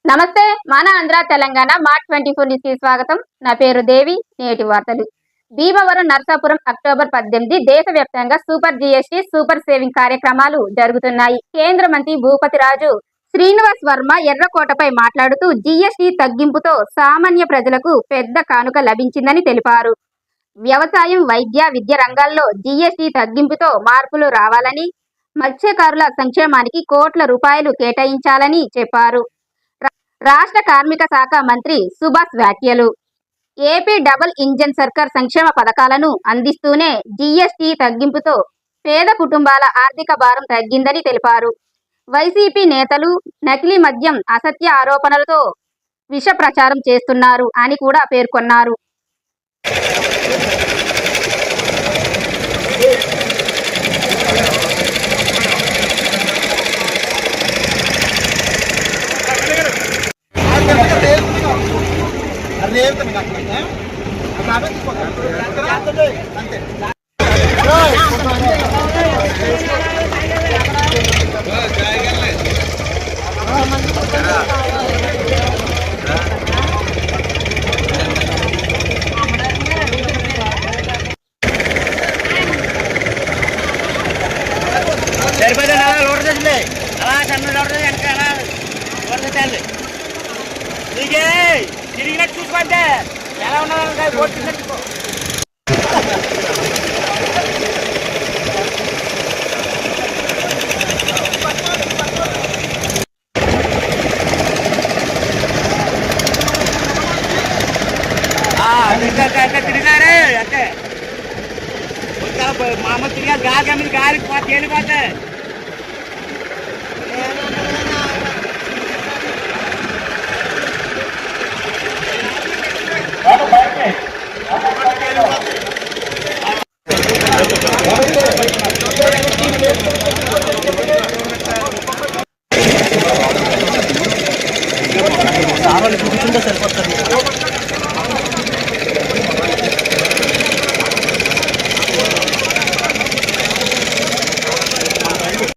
నమస్తే. మన Andhra Telangana mart 24 news కి స్వాగతం. నా పేరు దేవి. నేటి వార్తలు. భీమవరం నర్సాపురం అక్టోబర్ 18 దేశవ్యాప్తంగా సూపర్ జీఎస్టీ సూపర్ సేవింగ్ కార్యక్రమాలు జరుగుతున్నాయి. కేంద్ర మంత్రి భూపతి రాజు శ్రీనివాస్ వర్మ ఎర్రకోటపై మాట్లాడుతూ జీఎస్టీ తగ్గింపుతో సామాన్య ప్రజలకు పెద్ద కానుక లభించిందని తెలిపారు. వ్యవసాయం, వైద్య, విద్య రంగాల్లో జీఎస్టీ తగ్గింపుతో మార్పులు రావాలని, మత్స్యకారుల సంక్షేమానికి కోట్ల రూపాయలు కేటాయించాలని చెప్పారు. రాష్ట్ర కార్మిక శాఖ మంత్రి సుభాష్ వ్యాఖ్యలు. ఏపీ డబుల్ ఇంజన్ సర్కార్ సంక్షేమ పథకాలను అందిస్తూనే జీఎస్టీ తగ్గింపుతో పేద కుటుంబాల ఆర్థిక భారం తగ్గిందని తెలిపారు. వైసీపీ నేతలు నకిలీ మద్యం, అసత్య ఆరోపణలతో విష ప్రచారం చేస్తున్నారు అని కూడా పేర్కొన్నారు. సరిపోతే లోడ్ తెచ్చింది అలా సన్న లోడ్ వెనక అలా లోడ్ తెచ్చాలి. నీకే తిరిగినట్టు చూసుకోండి ఎలా ఉన్నది ఓటు తిన్నట్టు. తిరిగారే అంటే మా అమ్మ తిరిగా గాలి మీద గాలికి తేలిపోతాయి.